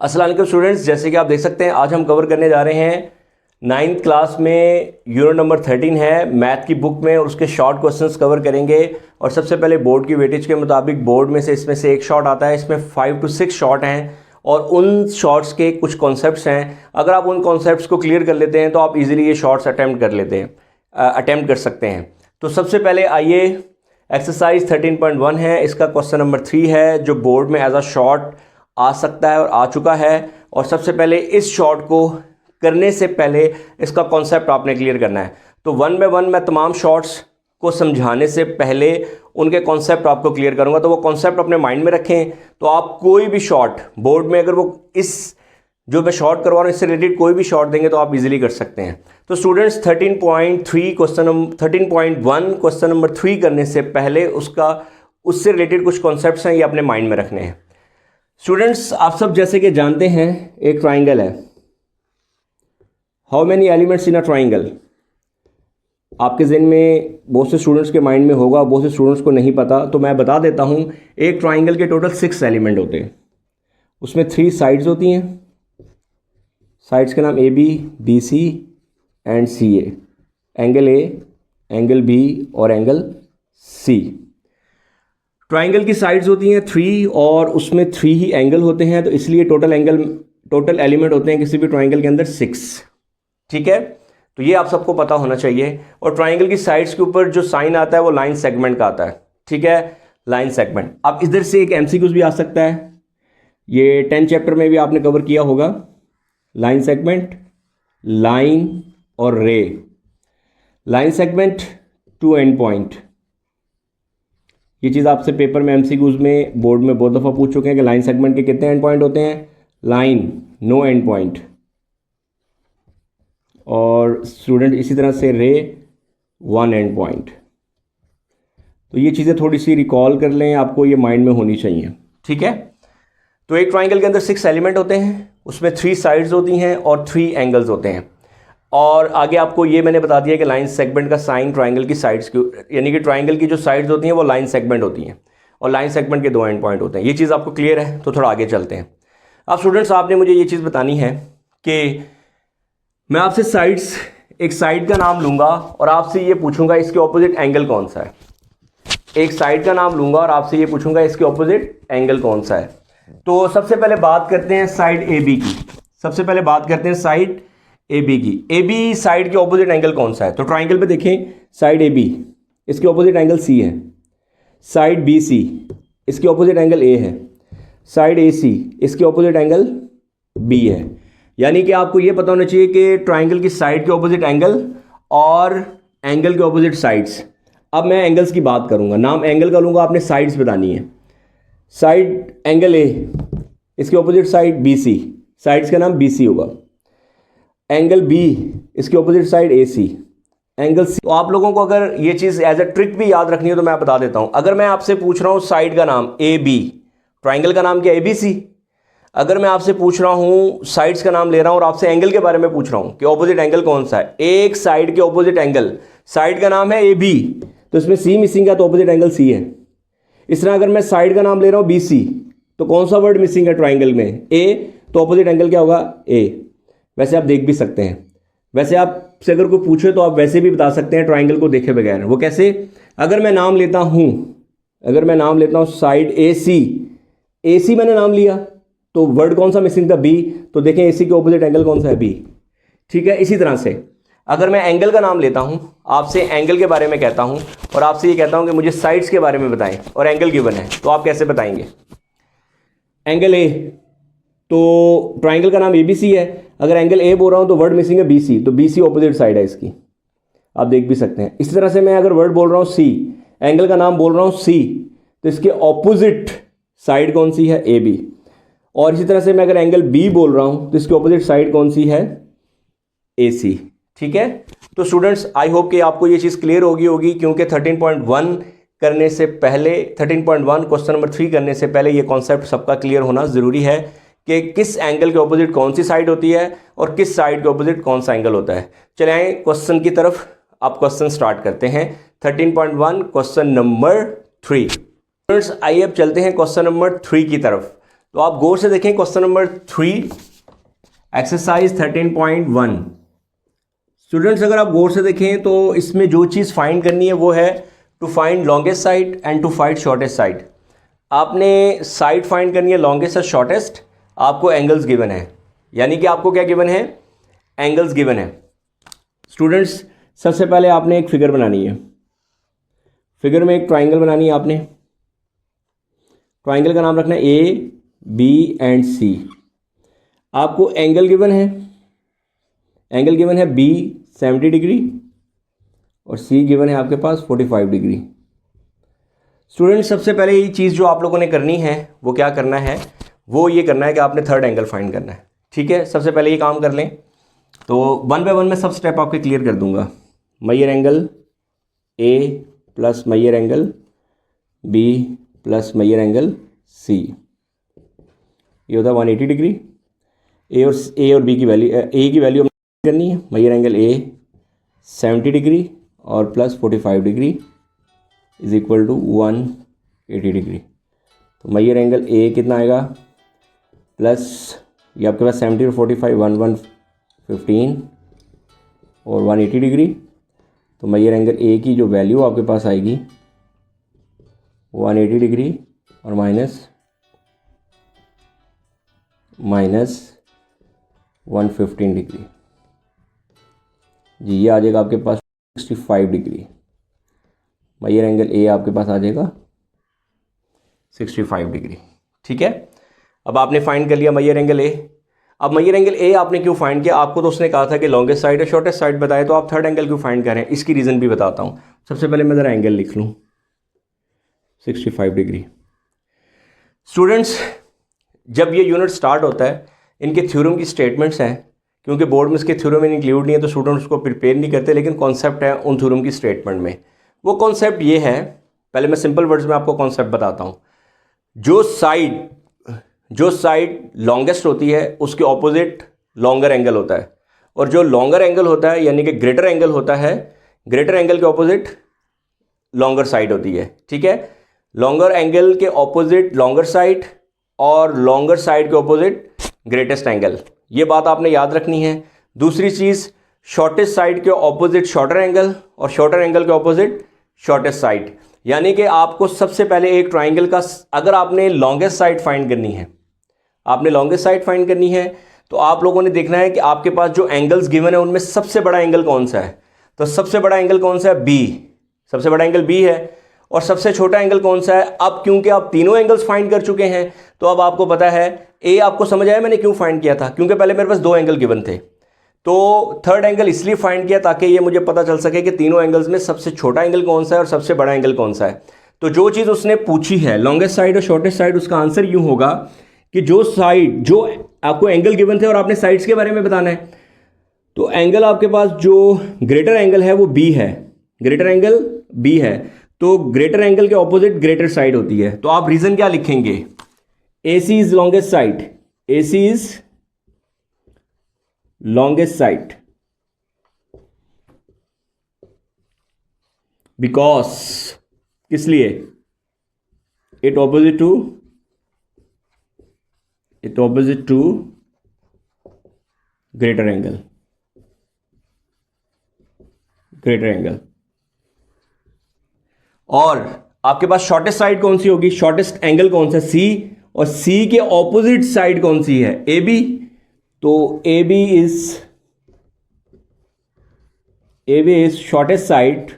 अस्सलाम वालेकुम स्टूडेंट्स, जैसे कि आप देख सकते हैं आज हम कवर करने जा रहे हैं 9th क्लास में यूनिट नंबर 13 है मैथ की बुक में, और उसके शॉर्ट क्वेश्चंस कवर करेंगे। और सबसे पहले बोर्ड की वेटेज के मुताबिक बोर्ड में से इसमें से एक शॉर्ट आता है, इसमें 5 to 6 शॉर्ट हैं और उन शॉर्ट्स के कुछ कॉन्सेप्ट्स हैं। अगर आप उन कॉन्सेप्ट्स को क्लियर कर लेते हैं तो आप इजीली ये शॉर्ट्स अटैम्प्ट कर सकते हैं। तो सबसे पहले आइए, एक्सरसाइज 13.1 है, इसका क्वेश्चन नंबर 3 है जो बोर्ड में एज अ शॉर्ट आ सकता है और आ चुका है। और सबसे पहले इस शॉर्ट को करने से पहले इसका कॉन्सेप्ट आपने क्लियर करना है। तो वन बाय वन मैं तमाम शॉर्ट्स को समझाने से पहले उनके कॉन्सेप्ट आपको क्लियर करूंगा, तो वो कॉन्सेप्ट अपने माइंड में रखें। तो आप कोई भी शॉर्ट बोर्ड में अगर वो इस जो मैं शॉर्ट करवा रहा हूँ इससे रिलेटेड कोई भी शॉर्ट देंगे तो आप इजीली कर सकते हैं। तो स्टूडेंट्स 13.1 क्वेश्चन नंबर 3 करने से पहले उससे रिलेटेड कुछ कॉन्सेप्ट्स हैं, ये अपने माइंड में रखने हैं। स्टूडेंट्स आप सब जैसे कि जानते हैं एक ट्राइंगल है। How many elements in a triangle? आपके ज़हन में बहुत से स्टूडेंट्स के माइंड में होगा, बहुत से स्टूडेंट्स को नहीं पता, तो मैं बता देता हूं। एक ट्राइंगल के टोटल 6 एलिमेंट होते हैं, उसमें 3 साइड्स होती हैं। साइड्स के नाम A B, B C and C A. Angle A, angle B और एंगल सी। ट्राइंगल की साइड्स होती हैं 3 और उसमें 3 ही एंगल होते हैं, तो इसलिए टोटल एलिमेंट होते हैं किसी भी ट्राइंगल के अंदर 6। ठीक है, तो ये आप सबको पता होना चाहिए। और ट्राइंगल की साइड्स के ऊपर जो साइन आता है वो लाइन सेगमेंट का आता है। ठीक है, लाइन सेगमेंट। अब इधर से एक एमसीक्यूज भी आ सकता है, ये 10 चैप्टर में भी आपने कवर किया होगा। लाइन सेगमेंट, लाइन और रे। Line segment, 2 and point. ये चीज़ आपसे पेपर में एमसीक्यूज में बोर्ड में बहुत दफ़ा पूछ चुके हैं कि लाइन सेगमेंट के कितने एंड पॉइंट होते हैं। Line, no end point. और स्टूडेंट इसी तरह से रे, 1 एंड पॉइंट। तो ये चीज़ें थोड़ी सी रिकॉल कर लें, आपको ये माइंड में होनी चाहिए। ठीक है, तो एक ट्राइंगल के अंदर 6 एलिमेंट होते हैं, उसमें 3 साइड्स होती हैं और 3 एंगल्स होते हैं। और आगे आपको ये मैंने बता दिया कि लाइन सेगमेंट का साइन ट्राइंगल की साइड्स की, यानी कि ट्राइंगल की जो साइड्स होती हैं वो लाइन सेगमेंट होती हैं और लाइन सेगमेंट के 2 एंड पॉइंट होते हैं। ये चीज़ आपको क्लियर है, तो थोड़ा आगे चलते हैं। अब स्टूडेंट्स आपने मुझे ये चीज़ बतानी है कि मैं आपसे साइड्स, एक साइड का नाम लूँगा और आपसे ये पूछूंगा इसके ऑपोजिट एंगल कौन सा है। एक साइड का नाम लूँगा और आपसे ये पूछूंगा इसके ऑपोजिट एंगल कौन सा है। तो सबसे पहले बात करते हैं साइड ए बी की। साइड ए बी की। ए बी साइड के ऑपोजिट एंगल कौन सा है? तो ट्राइंगल पे देखें, साइड ए बी, इसके ऑपोजिट एंगल सी है। साइड बी सी, इसके ऑपोजिट एंगल ए है। साइड ए सी, इसके ऑपोजिट एंगल बी है। यानी कि आपको ये पता होना चाहिए कि ट्राइंगल की साइड के ऑपोजिट एंगल और एंगल के ऑपोजिट साइड्स। अब मैं एंगल्स की बात करूंगा, नाम एंगल का लूंगा, आपने साइड्स बतानी है। साइड एंगल ए, इसके opposite side B C, sides का नाम बी सी होगा। एंगल बी, इसके opposite side A C, angle C. तो आप लोगों को अगर ये चीज़ एज अ ट्रिक भी याद रखनी है तो मैं बता देता हूं। अगर मैं आपसे पूछ रहा हूं साइड का नाम ए बी, ट्राइंगल का नाम क्या? A B C. अगर मैं आपसे पूछ रहा हूं, साइड्स का नाम ले रहा हूं और आपसे एंगल के बारे में पूछ रहा हूं कि ऑपोजिट एंगल कौन सा है, एक साइड के ऑपोजिट एंगल, साइड का नाम है ए बी, तो इसमें सी मिसिंग है तो ऑपोजिट एंगल सी है। इस तरह अगर मैं साइड का नाम ले रहा हूं बी सी, तो कौन सा वर्ड मिसिंग है ट्राइंगल में? ए, तो ऑपोजिट एंगल क्या होगा? ए। वैसे आप देख भी सकते हैं, वैसे आपसे अगर कोई पूछे तो आप वैसे भी बता सकते हैं ट्राइंगल को देखे बगैर। वो कैसे? अगर मैं नाम लेता हूं साइड ए सी मैंने नाम लिया तो वर्ड कौन सा मिसिंग था? बी। तो देखें ए सी के ऑपोजिट एंगल कौन सा है? बी। ठीक है, इसी तरह से अगर मैं एंगल का नाम लेता हूं, आपसे एंगल के बारे में कहता हूं और आपसे ये कहता हूं कि मुझे साइड्स के बारे में बताएं और एंगल गिवन है, तो आप कैसे बताएंगे? एंगल ए, तो ट्राइंगल का नाम ए बी सी है। अगर एंगल ए बोल रहा हूं तो वर्ड मिसिंग है बी सी, तो बी सी ऑपोजिट साइड है इसकी, आप देख भी सकते हैं। इसी तरह से मैं अगर वर्ड बोल रहा हूं सी, एंगल का नाम बोल रहा हूं सी, तो इसके ऑपोजिट साइड कौन सी है? A B. और इसी तरह से मैं अगर एंगल बी बोल रहा हूं तो इसकी ऑपोजिट साइड कौन सी है? ए सी। ठीक है, तो स्टूडेंट्स आई होप कि आपको ये चीज़ क्लियर होगी क्योंकि 13.1 करने से पहले, 13.1 क्वेश्चन नंबर 3 करने से पहले ये कॉन्सेप्ट सबका क्लियर होना ज़रूरी है कि किस एंगल के ऑपोजिट कौन सी साइड होती है और किस साइड के ऑपोजिट कौन सा एंगल होता है। चले आए क्वेश्चन की तरफ। आप क्वेश्चन स्टार्ट करते हैं। 13.1 क्वेश्चन नंबर 3। स्टूडेंट्स आइए अब चलते हैं क्वेश्चन नंबर 3 की तरफ। तो आप गौर से देखें क्वेश्चन नंबर 3 एक्सरसाइज 13.1। स्टूडेंट्स अगर आप गौर से देखें तो इसमें जो चीज़ फाइंड करनी है वो है to find longest side and to find shortest side. आपने साइड फाइंड करनी है लॉन्गेस्ट और शॉर्टेस्ट, आपको एंगल्स गिवन है, यानी कि आपको क्या गिवन है, एंगल्स गिवन है। स्टूडेंट्स सबसे पहले आपने एक फिगर बनानी है, फिगर में एक ट्राइंगल बनानी है आपने। ट्राइंगल का नाम रखना है ए बी एंड सी। आपको एंगल गिवन है, एंगल गिवन है बी 70 डिग्री और सी गिवन है आपके पास 45 डिग्री। स्टूडेंट सबसे पहले ये चीज़ जो आप लोगों ने करनी है वो क्या करना है, वो ये करना है कि आपने थर्ड एंगल फाइंड करना है। ठीक है, सबसे पहले ये काम कर लें। तो 1 बाय 1 में सब स्टेप आपके क्लियर कर दूंगा। Measure angle A plus measure angle B plus measure angle C, ये होता है 180 डिग्री। ए और बी की वैल्यू, ए की वैल्यू करनी है, मेजर एंगल ए 70 डिग्री और plus 45 degree is equal to 180 degree. तो मेजर एंगल ए कितना आएगा, प्लस ये आपके पास 70 और 45 115 और 180 डिग्री। तो मेजर एंगल ए की जो वैल्यू आपके पास आएगी 180 डिग्री और माइनस 115 डिग्री जी, ये आ जाएगा आपके पास 65 डिग्री। मेजर एंगल ए आपके पास आ जाएगा 65 डिग्री। ठीक है, अब आपने फाइंड कर लिया मेजर एंगल ए। अब मेजर एंगल ए आपने क्यों फाइंड किया, आपको तो उसने कहा था कि लॉन्गेस्ट साइड और शॉर्टेस्ट साइड बताए, तो आप थर्ड एंगल क्यों फाइंड करें, इसकी रीज़न भी बताता हूँ। सबसे पहले मैं ज़रा एंगल लिख लूँ 65 डिग्री। स्टूडेंट्स जब ये यूनिट स्टार्ट होता है, इनके थ्योरम की स्टेटमेंट्स हैं, क्योंकि बोर्ड में इसके थ्योरम में इंक्लूड नहीं है तो स्टूडेंट्स उसको प्रिपेयर नहीं करते, लेकिन कॉन्सेप्ट है उन थ्योरम की स्टेटमेंट में। वो कॉन्सेप्ट ये है, पहले मैं सिंपल वर्ड्स में आपको कॉन्सेप्ट बताता हूँ। जो साइड लॉन्गेस्ट होती है उसके ऑपोजिट लॉन्गर एंगल होता है, और जो लॉन्गर एंगल होता है यानी कि ग्रेटर एंगल होता है, ग्रेटर एंगल के ऑपोजिट लॉन्गर साइड होती है। ठीक है, लॉन्गर एंगल के ऑपोजिट लॉन्गर साइड और लॉन्गर साइड के ऑपोजिट ग्रेटेस्ट एंगल, ये बात आपने याद रखनी है। दूसरी चीज़, शॉर्टेस्ट साइड के ऑपोजिट शॉर्टर एंगल और शॉर्टर एंगल के ऑपोजिट शॉर्टेस्ट साइड, यानी कि आपको सबसे पहले एक ट्राइंगल का, अगर आपने लॉन्गेस्ट साइड फाइंड करनी है, आपने लॉन्गेस्ट साइड फाइंड करनी है, तो आप लोगों ने देखना है कि आपके पास जो एंगल्स गिवन है उनमें सबसे बड़ा एंगल कौन सा है। तो सबसे बड़ा एंगल कौन सा है, बी, सबसे बड़ा एंगल बी है। और सबसे छोटा एंगल कौन सा है, अब क्योंकि आप तीनों एंगल्स फाइंड कर चुके हैं तो अब आपको पता है ए, आपको समझ आया मैंने क्यों फाइंड किया था, क्योंकि पहले मेरे पास 2 एंगल गिवन थे। तो थर्ड एंगल इसलिए फाइंड किया ताकि ये मुझे पता चल सके कि तीनों एंगल्स में सबसे छोटा एंगल कौन सा है और सबसे बड़ा एंगल कौन सा है। तो जो चीज़ उसने पूछी है लॉन्गेस्ट साइड और शॉर्टेस्ट साइड, उसका आंसर यूं होगा कि जो आपको एंगल गिवन थे और आपने साइड्स के बारे में बताना है, तो एंगल आपके पास जो ग्रेटर एंगल है वो बी है, ग्रेटर एंगल बी है, तो ग्रेटर एंगल के ऑपोजिट ग्रेटर साइड होती है। तो आप रीजन क्या लिखेंगे, AC is longest side, AC is longest side because, किस लिए, it opposite to greater angle, और आपके पास शॉर्टेस्ट साइड कौन सी होगी, शॉर्टेस्ट एंगल कौन सा, सी, और सी के ऑपोजिट साइड कौन सी है, AB। तो AB is shortest side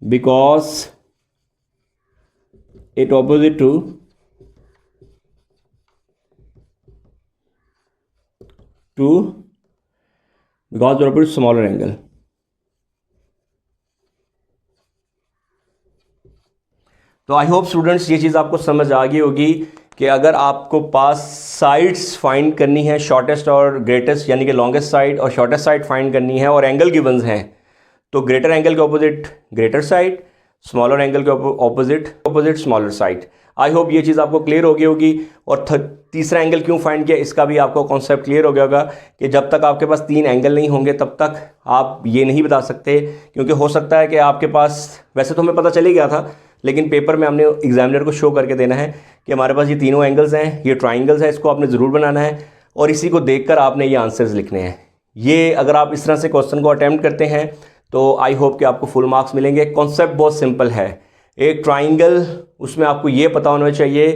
because it opposite to because opposite smaller angle. तो आई होप स्टूडेंट्स ये चीज़ आपको समझ आ गई होगी कि अगर आपको पास साइड्स फाइंड करनी है, शॉर्टेस्ट और ग्रेटेस्ट यानी कि लॉन्गेस्ट साइड और शॉर्टेस्ट साइड फाइंड करनी है, और एंगल गिवंस हैं, तो ग्रेटर एंगल के opposite greater side, smaller angle के opposite smaller side. I hope ये चीज़ आपको क्लियर हो गई होगी। और तीसरा एंगल क्यों फाइंड किया इसका भी आपको कॉन्सेप्ट क्लियर हो गया होगा कि जब तक आपके पास 3 एंगल नहीं होंगे तब तक आप ये नहीं बता सकते, क्योंकि हो सकता है कि आपके पास, वैसे तो हमें पता चल ही गया था, लेकिन पेपर में हमने एग्जामिनर को शो करके देना है कि हमारे पास ये तीनों एंगल्स हैं, ये ट्राइंगल्स हैं, इसको आपने ज़रूर बनाना है और इसी को देखकर आपने ये आंसर्स लिखने हैं। ये अगर आप इस तरह से क्वेश्चन को अटैम्प्ट करते हैं तो आई होप कि आपको फुल मार्क्स मिलेंगे। कॉन्सेप्ट बहुत सिंपल है, एक ट्राइंगल, उसमें आपको ये पता होना चाहिए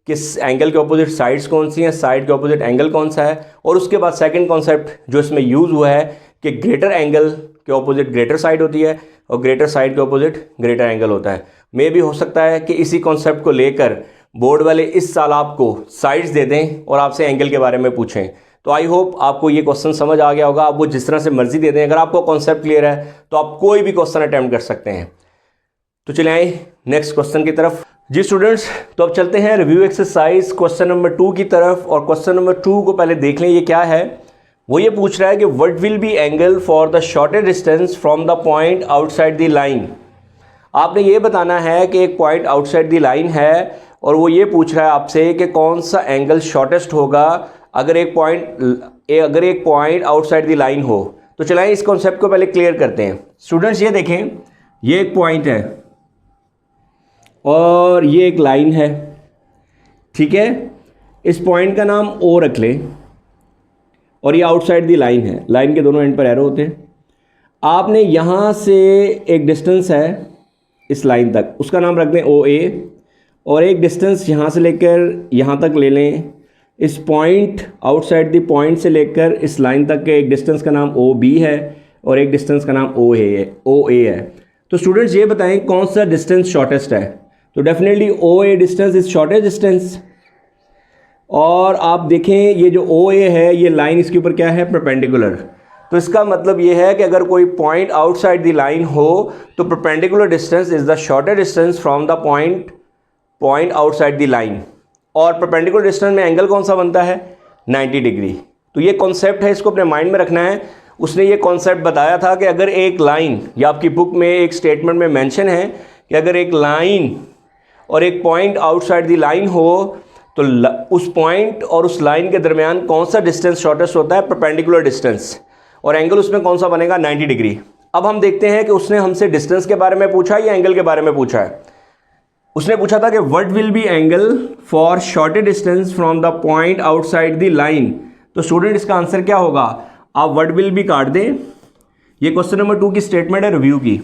कि एंगल के ऑपोजिट साइड्स कौन सी हैं, साइड के ऑपोजिट एंगल कौन सा है, और उसके बाद सेकंड कॉन्सेप्ट जो इसमें यूज़ हुआ है कि ग्रेटर एंगल के ऑपोजिट ग्रेटर साइड होती है और ग्रेटर साइड के ऑपोजिट ग्रेटर एंगल होता है। मे भी हो सकता है कि इसी कॉन्सेप्ट को लेकर बोर्ड वाले इस साल आपको साइड्स दे दें और आपसे एंगल के बारे में पूछें। तो आई होप आपको ये क्वेश्चन समझ आ गया होगा। आप वो जिस तरह से मर्जी दे दें, अगर आपको कॉन्सेप्ट क्लियर है तो आप कोई भी क्वेश्चन अटैम्प्ट कर सकते हैं। तो चले आए नेक्स्ट क्वेश्चन की तरफ। जी स्टूडेंट्स, तो अब चलते हैं रिव्यू एक्सरसाइज क्वेश्चन नंबर 2 की तरफ। और क्वेश्चन नंबर 2 को पहले देख लें, ये क्या है। वो ये पूछ रहा है कि what will be angle for the shortest distance from the point outside the line. आपने ये बताना है कि एक पॉइंट आउटसाइड द लाइन है और वो ये पूछ रहा है आपसे कि कौन सा एंगल शॉर्टेस्ट होगा अगर एक पॉइंट आउटसाइड द लाइन हो। तो चलाएं इस कॉन्सेप्ट को पहले क्लियर करते हैं। स्टूडेंट्स ये देखें, ये एक पॉइंट है और ये एक लाइन है, ठीक है। इस पॉइंट का नाम ओ रख लें और ये आउटसाइड दी लाइन है, लाइन के दोनों एंड पर एरो होते हैं। आपने यहाँ से एक डिस्टेंस है इस लाइन तक, उसका नाम रख दें ओ ए, और एक डिस्टेंस यहाँ से लेकर यहाँ तक ले लें। इस पॉइंट आउटसाइड दी पॉइंट से लेकर इस लाइन तक के एक डिस्टेंस का नाम ओ बी है और एक डिस्टेंस का नाम ओ ए है। तो स्टूडेंट्स ये बताएं कौन सा डिस्टेंस शॉर्टेस्ट है। तो definitely O A distance is shortest distance. और आप देखें ये जो ओ ए है, ये लाइन इसके ऊपर क्या है, परपेंडिकुलर। तो इसका मतलब ये है कि अगर कोई पॉइंट आउटसाइड द लाइन हो तो perpendicular distance is the shortest distance from the point outside the line. और परपेंडिकुलर डिस्टेंस में एंगल कौन सा बनता है, 90 डिग्री। तो ये कॉन्सेप्ट है, इसको अपने माइंड में रखना है। उसने ये कॉन्सेप्ट बताया था कि अगर एक लाइन, या आपकी बुक में एक स्टेटमेंट में मेंशन है कि अगर एक लाइन और एक पॉइंट आउटसाइड द लाइन हो तो उस पॉइंट और उस लाइन के दरमियान कौन सा डिस्टेंस शॉर्टेस्ट होता है, परपेंडिकुलर डिस्टेंस, और एंगल उसमें कौन सा बनेगा, 90 डिग्री। अब हम देखते हैं कि उसने हमसे डिस्टेंस के बारे में पूछा या एंगल के बारे में पूछा है। उसने पूछा था कि what will be angle for shortest distance from the point outside the line. तो स्टूडेंट इसका आंसर क्या होगा, आप व्हाट विल बी काट दें। ये क्वेश्चन नंबर 2 की स्टेटमेंट है रिव्यू की।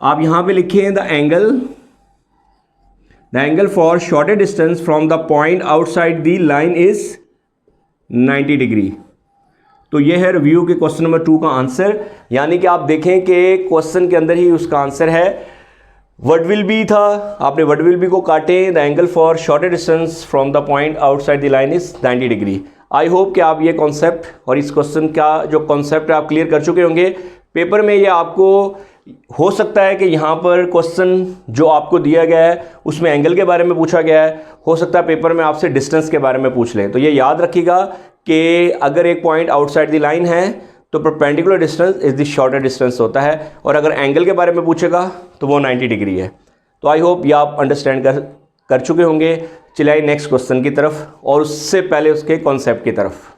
आप यहां पे लिखिए the angle for shortest distance from the point outside the line is 90 degree. तो ये है रिव्यू के क्वेश्चन नंबर 2 का आंसर। यानी कि आप देखें कि क्वेश्चन के अंदर ही उसका आंसर है। व्हाट विल बी था, आपने व्हाट विल बी को काटे, the angle for shortest distance from the point outside the line is 90 degree. I hope कि आप ये कॉन्सेप्ट और इस क्वेश्चन का जो कॉन्सेप्ट है आप क्लियर कर चुके होंगे। पेपर में ये आपको हो सकता है कि यहाँ पर क्वेश्चन जो आपको दिया गया है उसमें एंगल के बारे में पूछा गया है, हो सकता है पेपर में आपसे डिस्टेंस के बारे में पूछ लें। तो ये याद रखिएगा कि अगर एक पॉइंट आउटसाइड द लाइन है तो perpendicular distance is the shorter distance होता है, और अगर एंगल के बारे में पूछेगा तो वो 90 डिग्री है। तो आई होप ये आप अंडरस्टैंड कर चुके होंगे। चलिए नेक्स्ट क्वेश्चन की तरफ, और उससे पहले उसके कॉन्सेप्ट की तरफ।